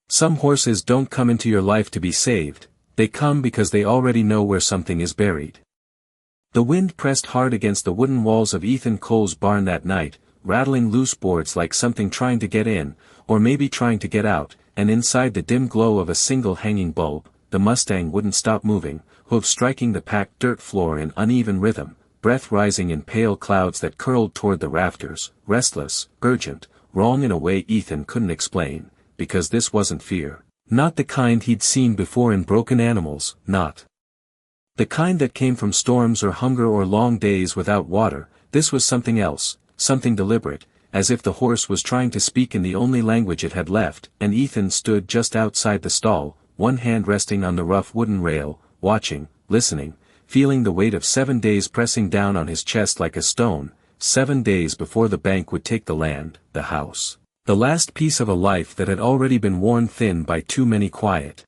Some horses don't come into your life to be saved, they come because they already know where something is buried. The wind pressed hard against the wooden walls of Ethan Cole's barn that night, rattling loose boards like something trying to get in, or maybe trying to get out, and inside the dim glow of a single hanging bulb, the Mustang wouldn't stop moving, hooves striking the packed dirt floor in uneven rhythm, breath rising in pale clouds that curled toward the rafters, restless, urgent, wrong in a way Ethan couldn't explain, because this wasn't fear. Not the kind he'd seen before in broken animals, not the kind that came from storms or hunger or long days without water. This was something else, something deliberate, as if the horse was trying to speak in the only language it had left, and Ethan stood just outside the stall, one hand resting on the rough wooden rail, watching, listening, feeling the weight of 7 days pressing down on his chest like a stone, 7 days before the bank would take the land, the house, the last piece of a life that had already been worn thin by too many quiet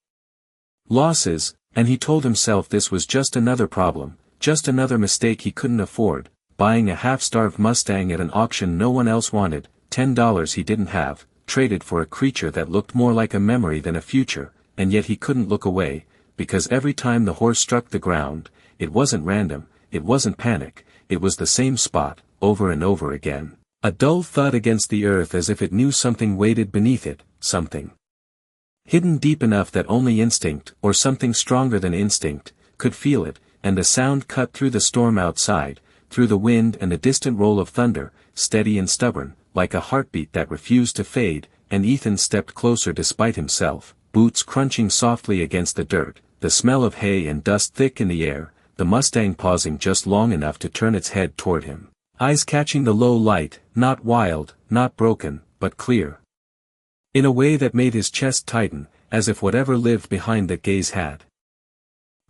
losses, and he told himself this was just another problem, just another mistake he couldn't afford, buying a half-starved Mustang at an auction no one else wanted, $10 he didn't have, traded for a creature that looked more like a memory than a future, and yet he couldn't look away, because every time the horse struck the ground, it wasn't random, it wasn't panic, it was the same spot, over and over again. A dull thud against the earth as if it knew something waited beneath it, something hidden deep enough that only instinct, or something stronger than instinct, could feel it, and the sound cut through the storm outside, through the wind and the distant roll of thunder, steady and stubborn, like a heartbeat that refused to fade, and Ethan stepped closer despite himself, boots crunching softly against the dirt, the smell of hay and dust thick in the air, the Mustang pausing just long enough to turn its head toward him, eyes catching the low light, not wild, not broken, but clear. In a way that made his chest tighten, as if whatever lived behind that gaze had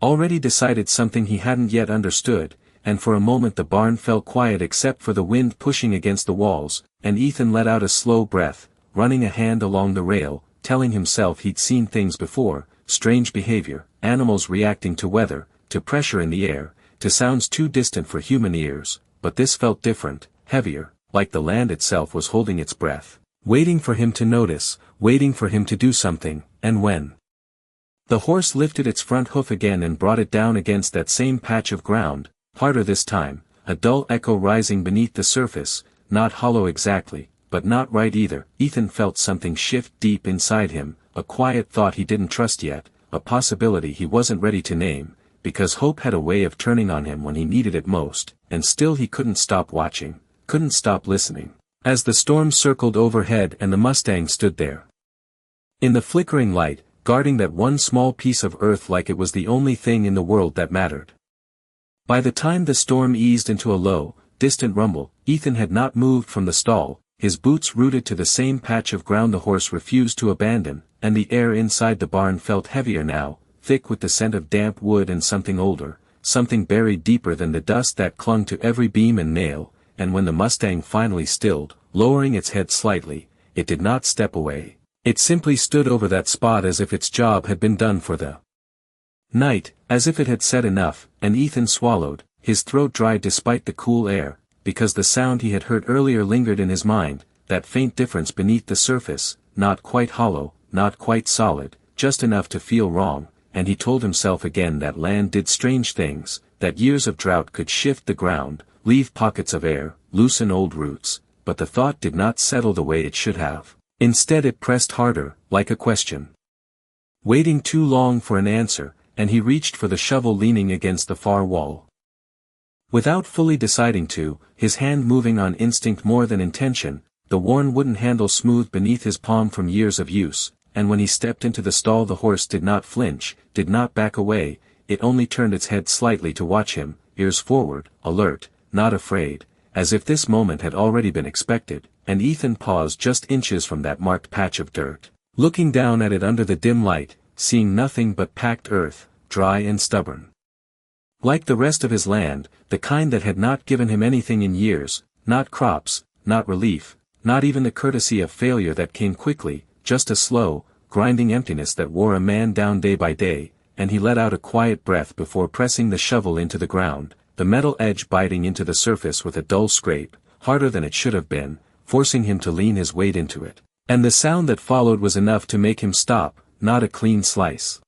already decided something he hadn't yet understood, and for a moment the barn fell quiet except for the wind pushing against the walls, and Ethan let out a slow breath, running a hand along the rail, telling himself he'd seen things before, strange behavior, animals reacting to weather, to pressure in the air, to sounds too distant for human ears, but this felt different, heavier, like the land itself was holding its breath, waiting for him to notice, waiting for him to do something, and when the horse lifted its front hoof again and brought it down against that same patch of ground, harder this time, a dull echo rising beneath the surface, not hollow exactly, but not right either. Ethan felt something shift deep inside him, a quiet thought he didn't trust yet, a possibility he wasn't ready to name, because hope had a way of turning on him when he needed it most, and still he couldn't stop watching, couldn't stop listening. As the storm circled overhead and the Mustang stood there in the flickering light, guarding that one small piece of earth like it was the only thing in the world that mattered. By the time the storm eased into a low, distant rumble, Ethan had not moved from the stall, his boots rooted to the same patch of ground the horse refused to abandon, and the air inside the barn felt heavier now, thick with the scent of damp wood and something older, something buried deeper than the dust that clung to every beam and nail, and when the Mustang finally stilled, lowering its head slightly, it did not step away. It simply stood over that spot as if its job had been done for the night, as if it had said enough, and Ethan swallowed, his throat dry despite the cool air, because the sound he had heard earlier lingered in his mind, that faint difference beneath the surface, not quite hollow, not quite solid, just enough to feel wrong, and he told himself again that land did strange things, that years of drought could shift the ground, leave pockets of air, loosen old roots, but the thought did not settle the way it should have. Instead it pressed harder, like a question, waiting too long for an answer, and he reached for the shovel leaning against the far wall. Without fully deciding to, his hand moving on instinct more than intention, the worn wooden handle smoothed beneath his palm from years of use, and when he stepped into the stall the horse did not flinch, did not back away, it only turned its head slightly to watch him, ears forward, alert, not afraid, as if this moment had already been expected, and Ethan paused just inches from that marked patch of dirt, looking down at it under the dim light, seeing nothing but packed earth, dry and stubborn. Like the rest of his land, the kind that had not given him anything in years, not crops, not relief, not even the courtesy of failure that came quickly, just a slow, grinding emptiness that wore a man down day by day, and he let out a quiet breath before pressing the shovel into the ground, the metal edge biting into the surface with a dull scrape, harder than it should have been, forcing him to lean his weight into it. And the sound that followed was enough to make him stop, not a clean slice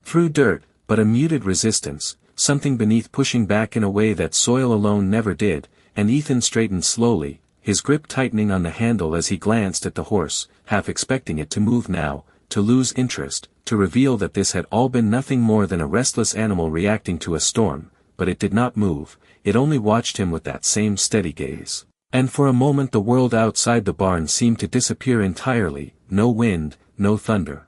through dirt, but a muted resistance, something beneath pushing back in a way that soil alone never did, and Ethan straightened slowly, his grip tightening on the handle as he glanced at the horse, half expecting it to move now, to lose interest, to reveal that this had all been nothing more than a restless animal reacting to a storm, but it did not move, it only watched him with that same steady gaze. And for a moment the world outside the barn seemed to disappear entirely, no wind, no thunder.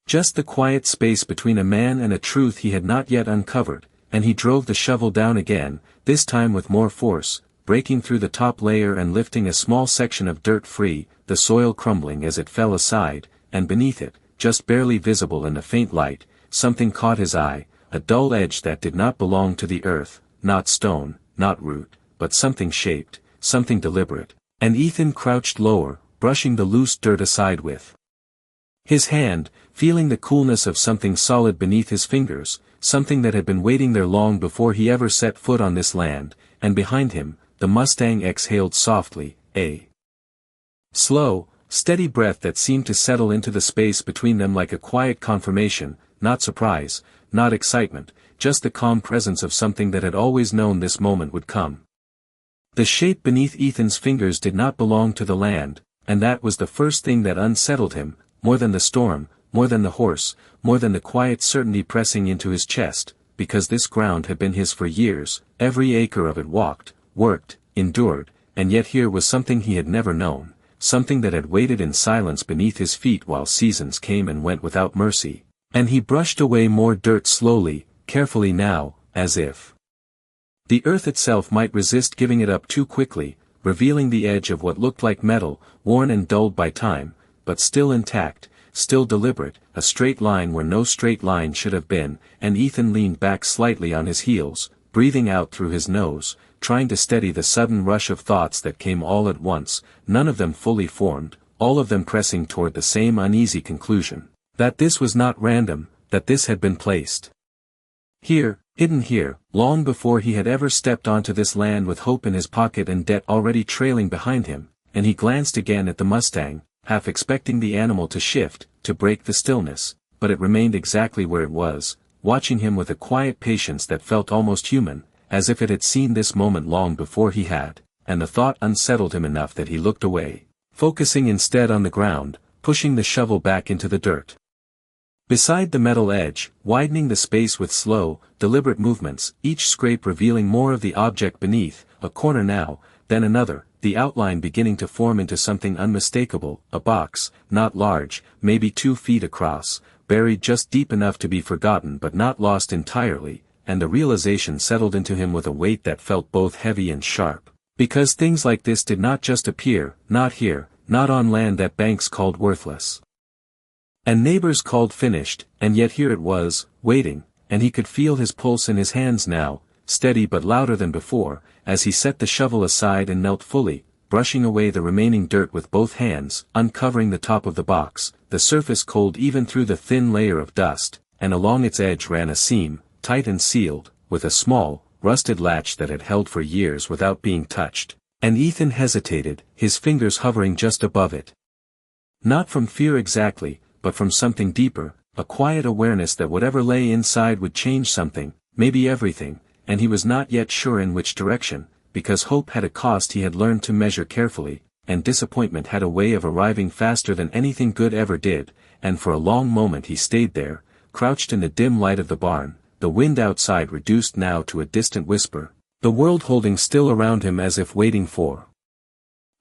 Just the quiet space between a man and a truth he had not yet uncovered, and he drove the shovel down again, this time with more force, breaking through the top layer and lifting a small section of dirt free, the soil crumbling as it fell aside, and beneath it, just barely visible in the faint light, something caught his eye, a dull edge that did not belong to the earth, not stone, not root, but something shaped, something deliberate, and Ethan crouched lower, brushing the loose dirt aside with his hand, feeling the coolness of something solid beneath his fingers, something that had been waiting there long before he ever set foot on this land, and behind him, the mustang exhaled softly, a slow, steady breath that seemed to settle into the space between them like a quiet confirmation, not surprise, not excitement, just the calm presence of something that had always known this moment would come. The shape beneath Ethan's fingers did not belong to the land, and that was the first thing that unsettled him, more than the storm, more than the horse, more than the quiet certainty pressing into his chest, because this ground had been his for years, every acre of it walked, worked, endured, and yet here was something he had never known, something that had waited in silence beneath his feet while seasons came and went without mercy, and he brushed away more dirt slowly, carefully now, as if the earth itself might resist giving it up too quickly, revealing the edge of what looked like metal, worn and dulled by time, but still intact, still deliberate, a straight line where no straight line should have been, and Ethan leaned back slightly on his heels, breathing out through his nose, trying to steady the sudden rush of thoughts that came all at once, none of them fully formed, all of them pressing toward the same uneasy conclusion, that this was not random, that this had been placed here, hidden here, long before he had ever stepped onto this land with hope in his pocket and debt already trailing behind him, and he glanced again at the mustang, half expecting the animal to shift, to break the stillness, but it remained exactly where it was, watching him with a quiet patience that felt almost human, as if it had seen this moment long before he had, and the thought unsettled him enough that he looked away, focusing instead on the ground, pushing the shovel back into the dirt beside the metal edge, widening the space with slow, deliberate movements, each scrape revealing more of the object beneath, a corner now, then another, the outline beginning to form into something unmistakable, a box, not large, maybe 2 feet across, buried just deep enough to be forgotten but not lost entirely, and the realization settled into him with a weight that felt both heavy and sharp, because things like this did not just appear, not here, not on land that banks called worthless and neighbors called finished, and yet here it was, waiting, and he could feel his pulse in his hands now, steady but louder than before, as he set the shovel aside and knelt fully, brushing away the remaining dirt with both hands, uncovering the top of the box, the surface cold even through the thin layer of dust, and along its edge ran a seam, tight and sealed, with a small, rusted latch that had held for years without being touched, and Ethan hesitated, his fingers hovering just above it. Not from fear exactly, but from something deeper, a quiet awareness that whatever lay inside would change something, maybe everything, and he was not yet sure in which direction, because hope had a cost he had learned to measure carefully, and disappointment had a way of arriving faster than anything good ever did, and for a long moment he stayed there, crouched in the dim light of the barn, the wind outside reduced now to a distant whisper, the world holding still around him as if waiting for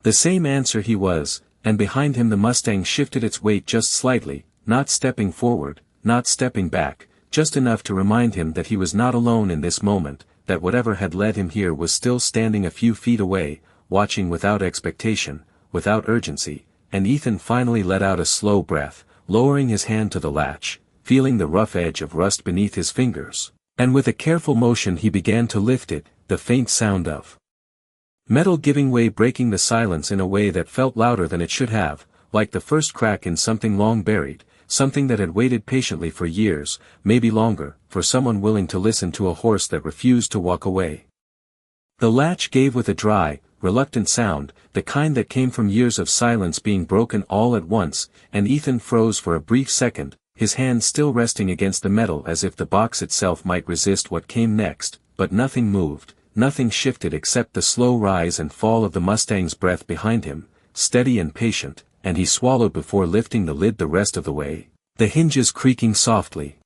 the same answer he was, and behind him the mustang shifted its weight just slightly, not stepping forward, not stepping back, just enough to remind him that he was not alone in this moment, that whatever had led him here was still standing a few feet away, watching without expectation, without urgency, and Ethan finally let out a slow breath, lowering his hand to the latch, feeling the rough edge of rust beneath his fingers, and with a careful motion he began to lift it, the faint sound of metal giving way breaking the silence in a way that felt louder than it should have, like the first crack in something long buried, something that had waited patiently for years, maybe longer, for someone willing to listen to a horse that refused to walk away. The latch gave with a dry, reluctant sound, the kind that came from years of silence being broken all at once, and Ethan froze for a brief second, his hand still resting against the metal as if the box itself might resist what came next, but nothing moved, nothing shifted except the slow rise and fall of the Mustang's breath behind him, steady and patient, and he swallowed before lifting the lid the rest of the way, the hinges creaking softly.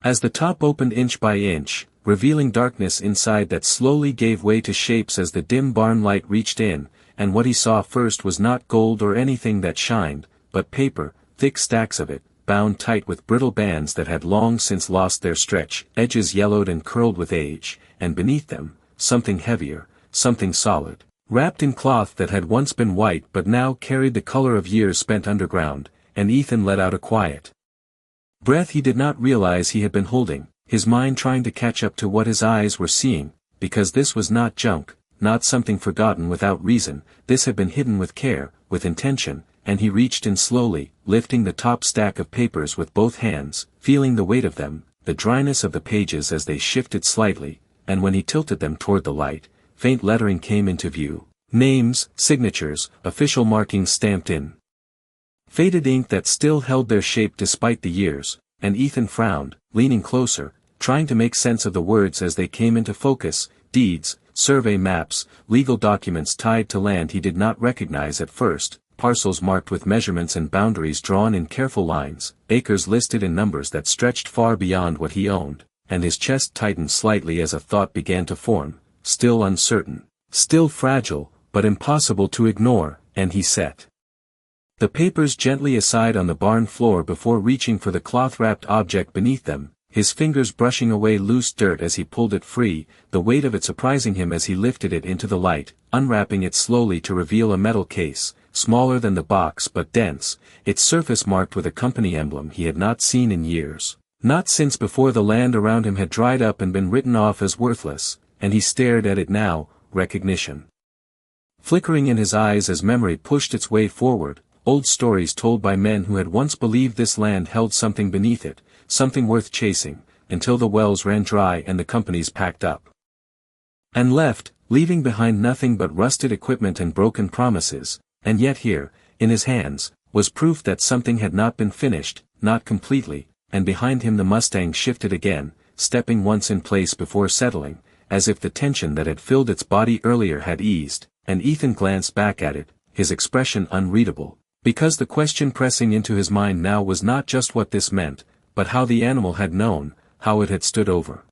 As the top opened inch by inch, revealing darkness inside that slowly gave way to shapes as the dim barn light reached in, and what he saw first was not gold or anything that shined, but paper, thick stacks of it, bound tight with brittle bands that had long since lost their stretch, edges yellowed and curled with age, and beneath them, something heavier, something solid, wrapped in cloth that had once been white but now carried the color of years spent underground, and Ethan let out a quiet breath he did not realize he had been holding, his mind trying to catch up to what his eyes were seeing, because this was not junk, not something forgotten without reason, this had been hidden with care, with intention, and he reached in slowly, lifting the top stack of papers with both hands, feeling the weight of them, the dryness of the pages as they shifted slightly, and when he tilted them toward the light, faint lettering came into view, names, signatures, official markings stamped in faded ink that still held their shape despite the years, and Ethan frowned, leaning closer, trying to make sense of the words as they came into focus, deeds, survey maps, legal documents tied to land he did not recognize at first, parcels marked with measurements and boundaries drawn in careful lines, acres listed in numbers that stretched far beyond what he owned, and his chest tightened slightly as a thought began to form, still uncertain, still fragile, but impossible to ignore, and he set the papers gently aside on the barn floor before reaching for the cloth-wrapped object beneath them, his fingers brushing away loose dirt as he pulled it free, the weight of it surprising him as he lifted it into the light, unwrapping it slowly to reveal a metal case, smaller than the box but dense, its surface marked with a company emblem he had not seen in years, not since before the land around him had dried up and been written off as worthless, and he stared at it now, recognition flickering in his eyes as memory pushed its way forward, old stories told by men who had once believed this land held something beneath it, something worth chasing, until the wells ran dry and the companies packed up and left, leaving behind nothing but rusted equipment and broken promises, and yet here, in his hands, was proof that something had not been finished, not completely, and behind him the Mustang shifted again, stepping once in place before settling, as if the tension that had filled its body earlier had eased, and Ethan glanced back at it, his expression unreadable, because the question pressing into his mind now was not just what this meant, but how the animal had known, how it had stood over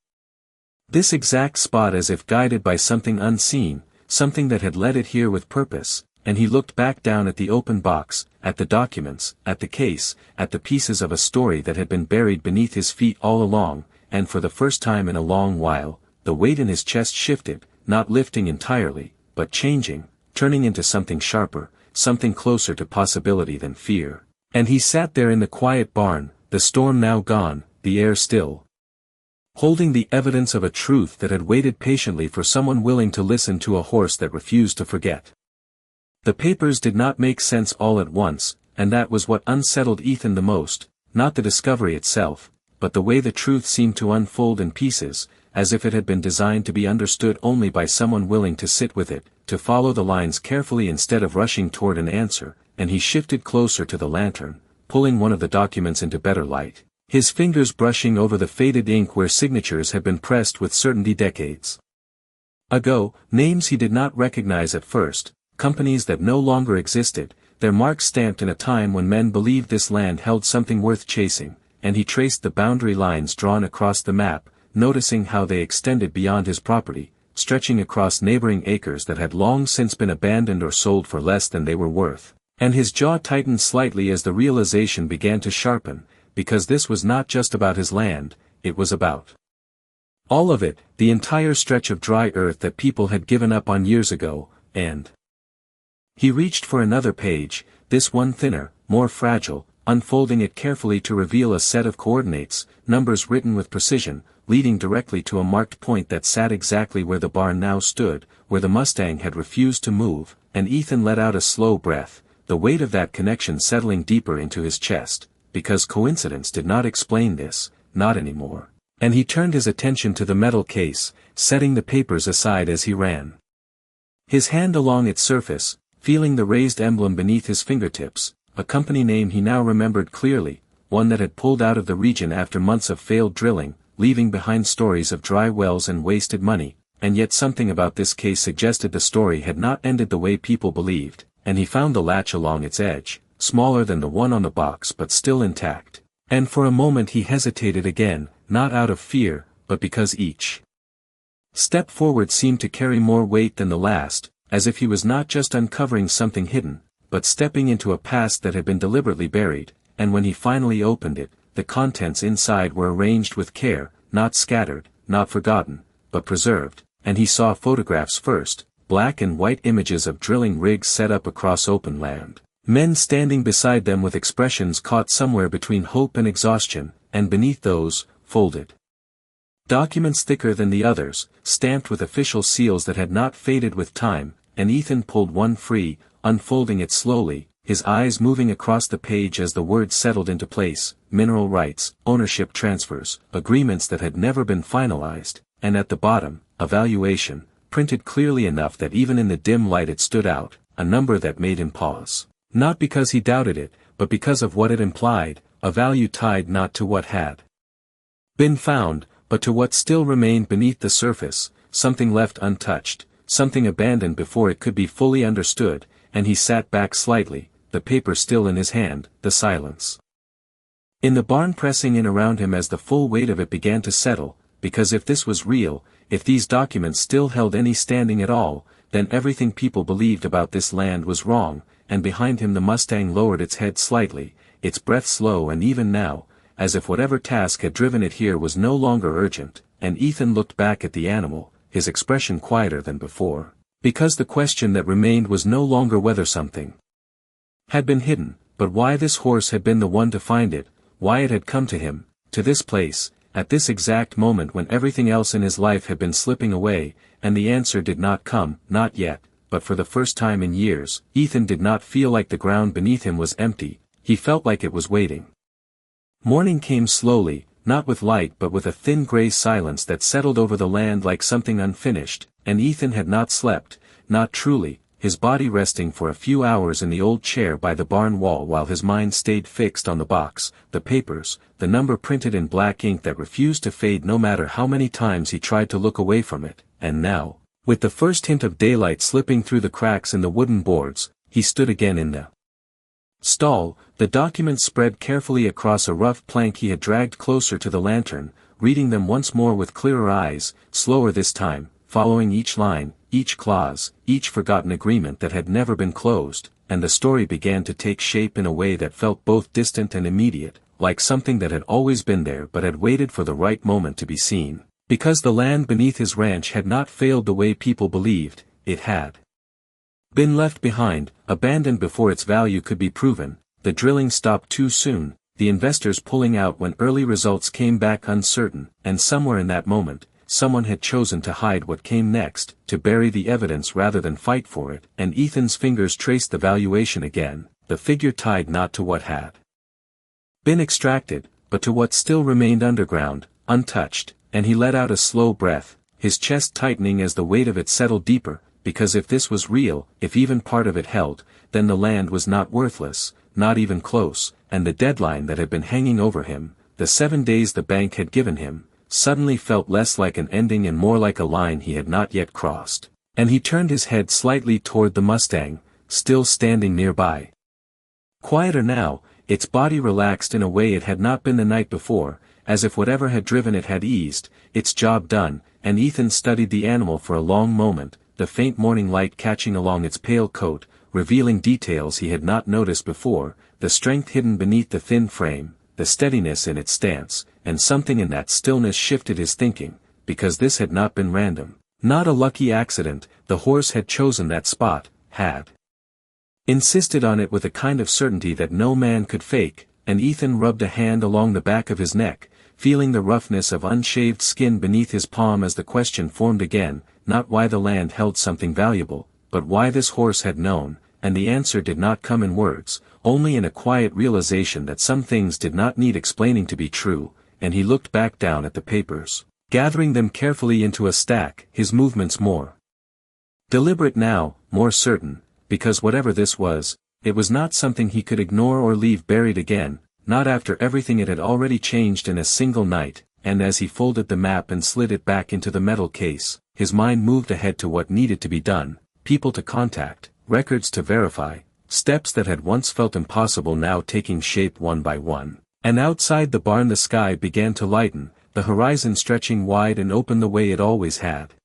this exact spot as if guided by something unseen, something that had led it here with purpose, and he looked back down at the open box, at the documents, at the case, at the pieces of a story that had been buried beneath his feet all along, and for the first time in a long while, the weight in his chest shifted, not lifting entirely, but changing, turning into something sharper, something closer to possibility than fear. And he sat there in the quiet barn, the storm now gone, the air still, holding the evidence of a truth that had waited patiently for someone willing to listen to a horse that refused to forget. The papers did not make sense all at once, and that was what unsettled Ethan the most, not the discovery itself, but the way the truth seemed to unfold in pieces, as if it had been designed to be understood only by someone willing to sit with it, to follow the lines carefully instead of rushing toward an answer, and he shifted closer to the lantern, pulling one of the documents into better light, his fingers brushing over the faded ink where signatures had been pressed with certainty decades ago, names he did not recognize at first, companies that no longer existed, their marks stamped in a time when men believed this land held something worth chasing, and he traced the boundary lines drawn across the map, noticing how they extended beyond his property, stretching across neighboring acres that had long since been abandoned or sold for less than they were worth, and his jaw tightened slightly as the realization began to sharpen, because this was not just about his land, it was about all of it, the entire stretch of dry earth that people had given up on years ago, and he reached for another page, this one thinner, more fragile, unfolding it carefully to reveal a set of coordinates, numbers written with precision, leading directly to a marked point that sat exactly where the barn now stood, where the Mustang had refused to move, and Ethan let out a slow breath, the weight of that connection settling deeper into his chest, because coincidence did not explain this, not anymore. And he turned his attention to the metal case, setting the papers aside as he ran His hand along its surface, feeling the raised emblem beneath his fingertips, a company name he now remembered clearly, one that had pulled out of the region after months of failed drilling, leaving behind stories of dry wells and wasted money, and yet something about this case suggested the story had not ended the way people believed, and he found the latch along its edge, smaller than the one on the box but still intact. And for a moment he hesitated again, not out of fear, but because each step forward seemed to carry more weight than the last, as if he was not just uncovering something hidden, but stepping into a past that had been deliberately buried, and when he finally opened it, the contents inside were arranged with care, not scattered, not forgotten, but preserved, and he saw photographs first, black and white images of drilling rigs set up across open land, men standing beside them with expressions caught somewhere between hope and exhaustion, and beneath those, folded documents thicker than the others, stamped with official seals that had not faded with time, and Ethan pulled one free, unfolding it slowly, his eyes moving across the page as the words settled into place: mineral rights, ownership transfers, agreements that had never been finalized, and at the bottom, a valuation, printed clearly enough that even in the dim light it stood out, a number that made him pause. Not because he doubted it, but because of what it implied, a value tied not to what had been found, but to what still remained beneath the surface, something left untouched, something abandoned before it could be fully understood, and he sat back slightly, the paper still in his hand, the silence in the barn pressing in around him as the full weight of it began to settle, because if this was real, if these documents still held any standing at all, then everything people believed about this land was wrong, and behind him the Mustang lowered its head slightly, its breath slow and even now, as if whatever task had driven it here was no longer urgent, and Ethan looked back at the animal, his expression quieter than before, because the question that remained was no longer whether something had been hidden, but why this horse had been the one to find it, why it had come to him, to this place, at this exact moment when everything else in his life had been slipping away, and the answer did not come, not yet, but for the first time in years, Ethan did not feel like the ground beneath him was empty, he felt like it was waiting. Morning came slowly, not with light but with a thin gray silence that settled over the land like something unfinished, and Ethan had not slept, not truly, his body resting for a few hours in the old chair by the barn wall while his mind stayed fixed on the box, the papers, the number printed in black ink that refused to fade no matter how many times he tried to look away from it, and now, with the first hint of daylight slipping through the cracks in the wooden boards, he stood again in the stall, the documents spread carefully across a rough plank he had dragged closer to the lantern, reading them once more with clearer eyes, slower this time, following each line, each clause, each forgotten agreement that had never been closed, and the story began to take shape in a way that felt both distant and immediate, like something that had always been there but had waited for the right moment to be seen. Because the land beneath his ranch had not failed the way people believed, it had been left behind, abandoned before its value could be proven, the drilling stopped too soon, the investors pulling out when early results came back uncertain, and somewhere in that moment, someone had chosen to hide what came next, to bury the evidence rather than fight for it, and Ethan's fingers traced the valuation again, the figure tied not to what had been extracted, but to what still remained underground, untouched, and he let out a slow breath, his chest tightening as the weight of it settled deeper, because if this was real, if even part of it held, then the land was not worthless, not even close, and the deadline that had been hanging over him, the 7 days the bank had given him, suddenly felt less like an ending and more like a line he had not yet crossed, and he turned his head slightly toward the Mustang, still standing nearby. Quieter now, its body relaxed in a way it had not been the night before, as if whatever had driven it had eased, its job done, and Ethan studied the animal for a long moment, the faint morning light catching along its pale coat, revealing details he had not noticed before, the strength hidden beneath the thin frame, the steadiness in its stance, and something in that stillness shifted his thinking, because this had not been random, not a lucky accident, the horse had chosen that spot, had insisted on it with a kind of certainty that no man could fake, and Ethan rubbed a hand along the back of his neck, feeling the roughness of unshaved skin beneath his palm as the question formed again, not why the land held something valuable, but why this horse had known, and the answer did not come in words, only in a quiet realization that some things did not need explaining to be true, and he looked back down at the papers, gathering them carefully into a stack, his movements more Deliberate now, more certain, because whatever this was, it was not something he could ignore or leave buried again, not after everything it had already changed in a single night, and as he folded the map and slid it back into the metal case, his mind moved ahead to what needed to be done, people to contact, records to verify, steps that had once felt impossible now taking shape one by one. And outside the barn the sky began to lighten, the horizon stretching wide and open the way it always had.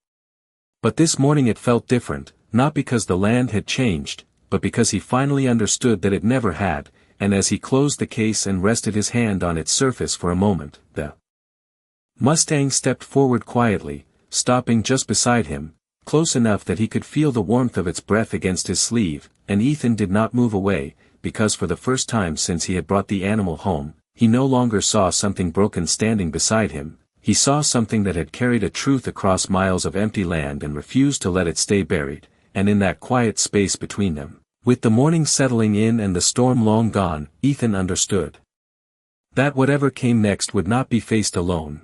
But this morning it felt different, not because the land had changed, but because he finally understood that it never had, and as he closed the case and rested his hand on its surface for a moment, the Mustang stepped forward quietly, stopping just beside him, close enough that he could feel the warmth of its breath against his sleeve, and Ethan did not move away, because for the first time since he had brought the animal home, he no longer saw something broken standing beside him, he saw something that had carried a truth across miles of empty land and refused to let it stay buried, and in that quiet space between them, with the morning settling in and the storm long gone, Ethan understood that whatever came next would not be faced alone.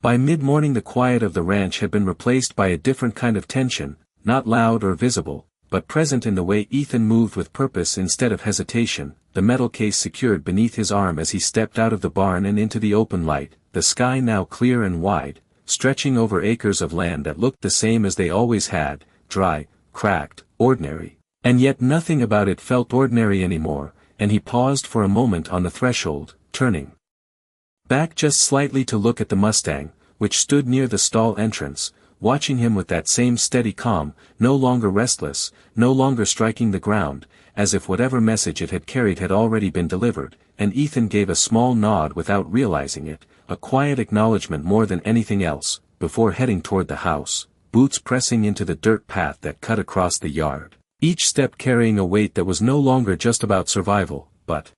By mid-morning the quiet of the ranch had been replaced by a different kind of tension, not loud or visible, but present in the way Ethan moved with purpose instead of hesitation, the metal case secured beneath his arm as he stepped out of the barn and into the open light, the sky now clear and wide, stretching over acres of land that looked the same as they always had, dry, cracked, ordinary, and yet nothing about it felt ordinary anymore, and he paused for a moment on the threshold, turning back just slightly to look at the Mustang, which stood near the stall entrance, watching him with that same steady calm, no longer restless, no longer striking the ground, as if whatever message it had carried had already been delivered, and Ethan gave a small nod without realizing it, a quiet acknowledgement more than anything else, before heading toward the house, boots pressing into the dirt path that cut across the yard, each step carrying a weight that was no longer just about survival, but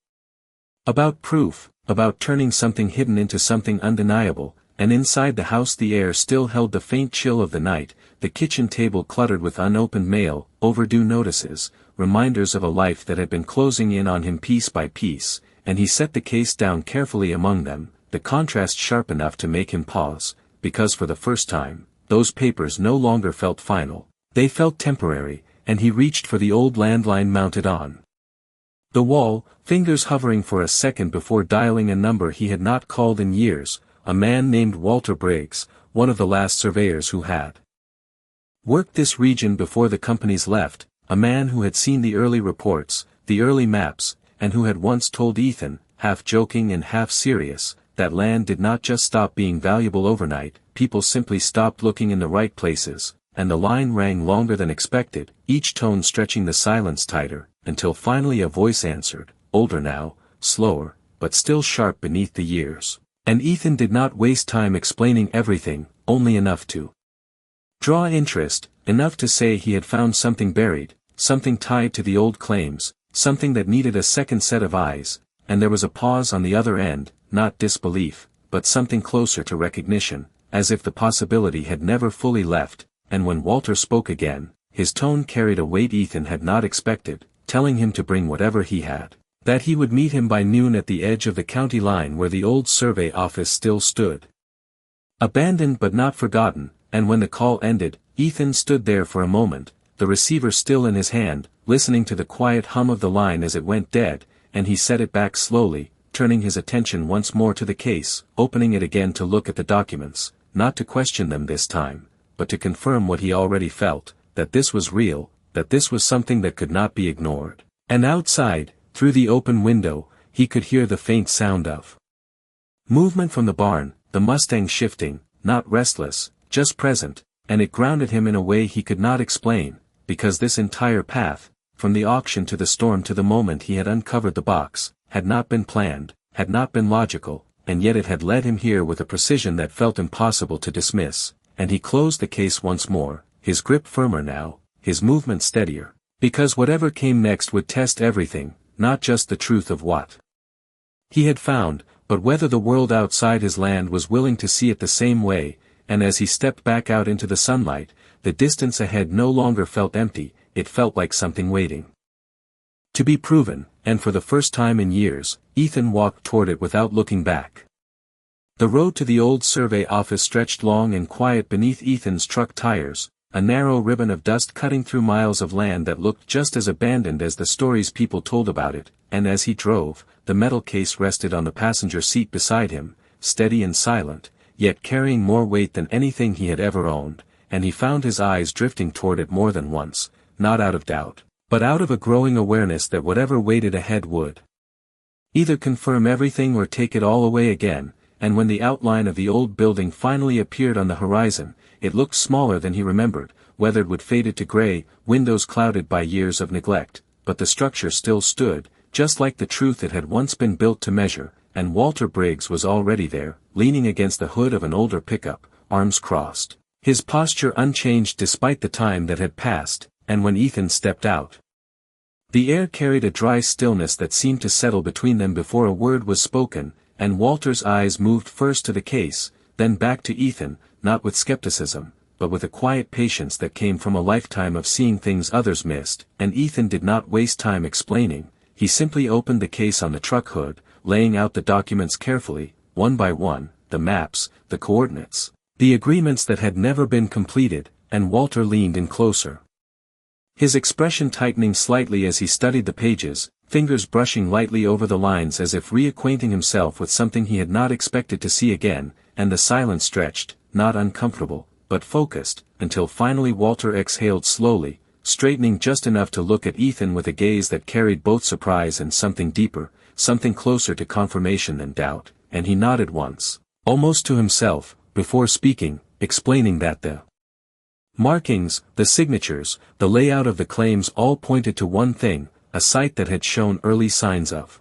about proof, about turning something hidden into something undeniable. And inside the house the air still held the faint chill of the night, the kitchen table cluttered with unopened mail, overdue notices, reminders of a life that had been closing in on him piece by piece, and he set the case down carefully among them, the contrast sharp enough to make him pause, because for the first time, those papers no longer felt final, they felt temporary, and he reached for the old landline mounted on the wall, fingers hovering for a second before dialing a number he had not called in years. A man named Walter Briggs, one of the last surveyors who had worked this region before the companies left, a man who had seen the early reports, the early maps, and who had once told Ethan, half joking and half serious, that land did not just stop being valuable overnight, people simply stopped looking in the right places, and the line rang longer than expected, each tone stretching the silence tighter, until finally a voice answered, older now, slower, but still sharp beneath the years. And Ethan did not waste time explaining everything, only enough to draw interest, enough to say he had found something buried, something tied to the old claims, something that needed a second set of eyes, and there was a pause on the other end, not disbelief, but something closer to recognition, as if the possibility had never fully left, and when Walter spoke again, his tone carried a weight Ethan had not expected, telling him to bring whatever he had. That he would meet him by noon at the edge of the county line where the old survey office still stood. Abandoned but not forgotten, and when the call ended, Ethan stood there for a moment, the receiver still in his hand, listening to the quiet hum of the line as it went dead, and he set it back slowly, turning his attention once more to the case, opening it again to look at the documents, not to question them this time, but to confirm what he already felt, that this was real, that this was something that could not be ignored. And outside, through the open window, he could hear the faint sound of movement from the barn, the Mustang shifting, not restless, just present, and it grounded him in a way he could not explain, because this entire path, from the auction to the storm to the moment he had uncovered the box, had not been planned, had not been logical, and yet it had led him here with a precision that felt impossible to dismiss, and he closed the case once more, his grip firmer now, his movement steadier, because whatever came next would test everything, not just the truth of what he had found, but whether the world outside his land was willing to see it the same way, and as he stepped back out into the sunlight, the distance ahead no longer felt empty, it felt like something waiting to be proven, and for the first time in years, Ethan walked toward it without looking back. The road to the old survey office stretched long and quiet beneath Ethan's truck tires, a narrow ribbon of dust cutting through miles of land that looked just as abandoned as the stories people told about it, and as he drove, the metal case rested on the passenger seat beside him, steady and silent, yet carrying more weight than anything he had ever owned, and he found his eyes drifting toward it more than once, not out of doubt, but out of a growing awareness that whatever waited ahead would either confirm everything or take it all away again. And when the outline of the old building finally appeared on the horizon, it looked smaller than he remembered, weathered wood faded to gray, windows clouded by years of neglect, but the structure still stood, just like the truth it had once been built to measure, and Walter Briggs was already there, leaning against the hood of an older pickup, arms crossed, his posture unchanged despite the time that had passed, and when Ethan stepped out, the air carried a dry stillness that seemed to settle between them before a word was spoken, and Walter's eyes moved first to the case, then back to Ethan, not with skepticism, but with a quiet patience that came from a lifetime of seeing things others missed, and Ethan did not waste time explaining. He simply opened the case on the truck hood, laying out the documents carefully, one by one, the maps, the coordinates, the agreements that had never been completed, and Walter leaned in closer. His expression tightening slightly as he studied the pages, fingers brushing lightly over the lines as if reacquainting himself with something he had not expected to see again, and the silence stretched, not uncomfortable, but focused, until finally Walter exhaled slowly, straightening just enough to look at Ethan with a gaze that carried both surprise and something deeper, something closer to confirmation than doubt, and he nodded once, almost to himself, before speaking, explaining that the markings, the signatures, the layout of the claims all pointed to one thing, a site that had shown early signs of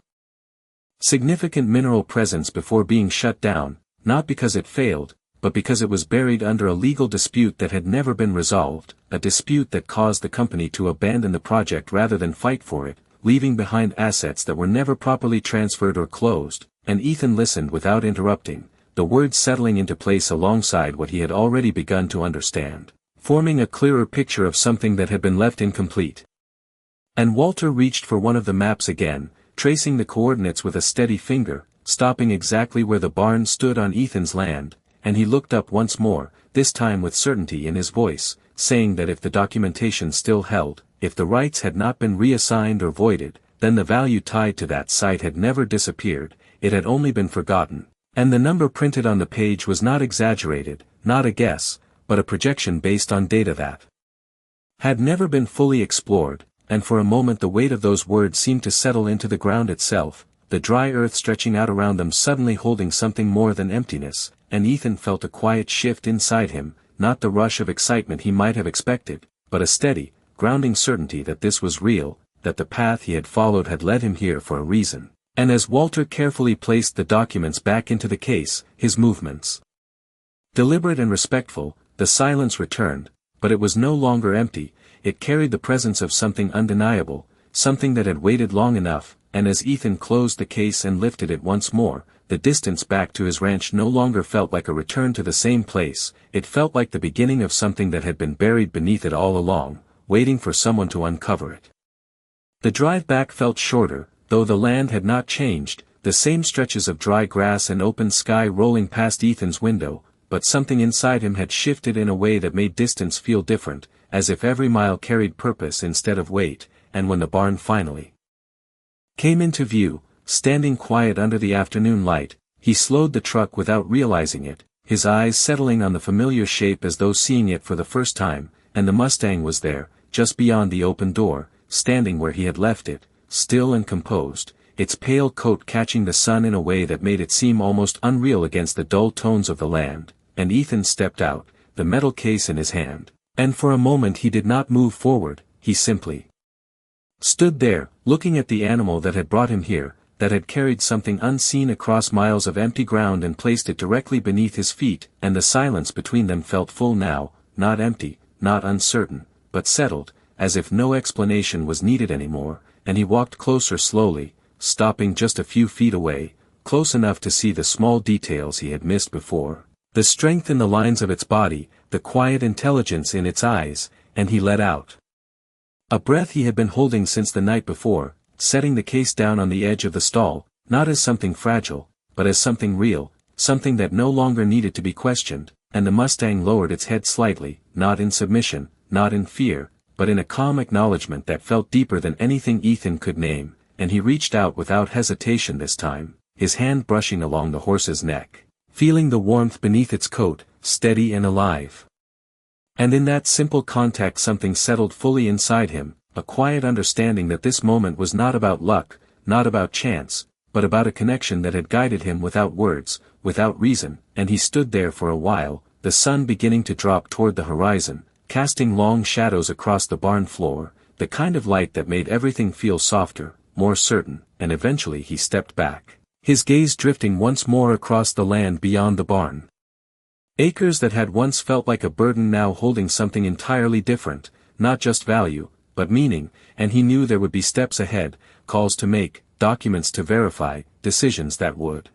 significant mineral presence before being shut down, not because it failed, but because it was buried under a legal dispute that had never been resolved, a dispute that caused the company to abandon the project rather than fight for it, leaving behind assets that were never properly transferred or closed, and Ethan listened without interrupting, the words settling into place alongside what he had already begun to understand, forming a clearer picture of something that had been left incomplete. And Walter reached for one of the maps again, tracing the coordinates with a steady finger, stopping exactly where the barn stood on Ethan's land, and he looked up once more, this time with certainty in his voice, saying that if the documentation still held, if the rights had not been reassigned or voided, then the value tied to that site had never disappeared, it had only been forgotten, and the number printed on the page was not exaggerated, not a guess, but a projection based on data that had never been fully explored. And for a moment the weight of those words seemed to settle into the ground itself, the dry earth stretching out around them suddenly holding something more than emptiness, and Ethan felt a quiet shift inside him, not the rush of excitement he might have expected, but a steady, grounding certainty that this was real, that the path he had followed had led him here for a reason. And as Walter carefully placed the documents back into the case, his movements deliberate and respectful, the silence returned, but it was no longer empty. It carried the presence of something undeniable, something that had waited long enough, and as Ethan closed the case and lifted it once more, the distance back to his ranch no longer felt like a return to the same place, it felt like the beginning of something that had been buried beneath it all along, waiting for someone to uncover it. The drive back felt shorter, though the land had not changed, the same stretches of dry grass and open sky rolling past Ethan's window, but something inside him had shifted in a way that made distance feel different, as if every mile carried purpose instead of weight, and when the barn finally came into view, standing quiet under the afternoon light, he slowed the truck without realizing it, his eyes settling on the familiar shape as though seeing it for the first time, and the Mustang was there, just beyond the open door, standing where he had left it, still and composed, its pale coat catching the sun in a way that made it seem almost unreal against the dull tones of the land, and Ethan stepped out, the metal case in his hand. And for a moment he did not move forward, he simply stood there, looking at the animal that had brought him here, that had carried something unseen across miles of empty ground and placed it directly beneath his feet, and the silence between them felt full now, not empty, not uncertain, but settled, as if no explanation was needed anymore, and he walked closer slowly, stopping just a few feet away, close enough to see the small details he had missed before. The strength in the lines of its body, the quiet intelligence in its eyes, and he let out a breath he had been holding since the night before, setting the case down on the edge of the stall, not as something fragile, but as something real, something that no longer needed to be questioned, and the mustang lowered its head slightly, not in submission, not in fear, but in a calm acknowledgement that felt deeper than anything Ethan could name, and he reached out without hesitation this time, his hand brushing along the horse's neck, feeling the warmth beneath its coat, steady and alive. And in that simple contact something settled fully inside him, a quiet understanding that this moment was not about luck, not about chance, but about a connection that had guided him without words, without reason, and he stood there for a while, the sun beginning to drop toward the horizon, casting long shadows across the barn floor, the kind of light that made everything feel softer, more certain, and eventually he stepped back, his gaze drifting once more across the land beyond the barn. Acres that had once felt like a burden now holding something entirely different, not just value, but meaning, and he knew there would be steps ahead, calls to make, documents to verify, decisions that would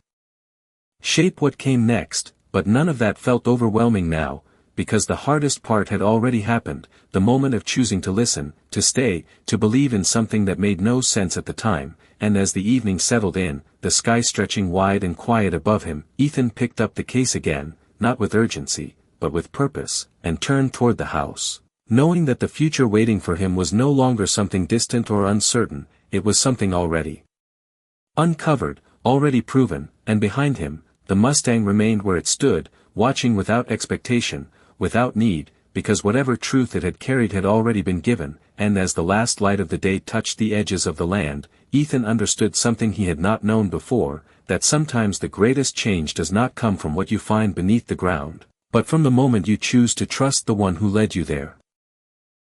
shape what came next, but none of that felt overwhelming now, because the hardest part had already happened, the moment of choosing to listen, to stay, to believe in something that made no sense at the time, and as the evening settled in, the sky stretching wide and quiet above him, Ethan picked up the case again, not with urgency, but with purpose, and turned toward the house, knowing that the future waiting for him was no longer something distant or uncertain, it was something already uncovered, already proven, and behind him, the mustang remained where it stood, watching without expectation, without need, because whatever truth it had carried had already been given, and as the last light of the day touched the edges of the land, Ethan understood something he had not known before, that sometimes the greatest change does not come from what you find beneath the ground, but from the moment you choose to trust the one who led you there.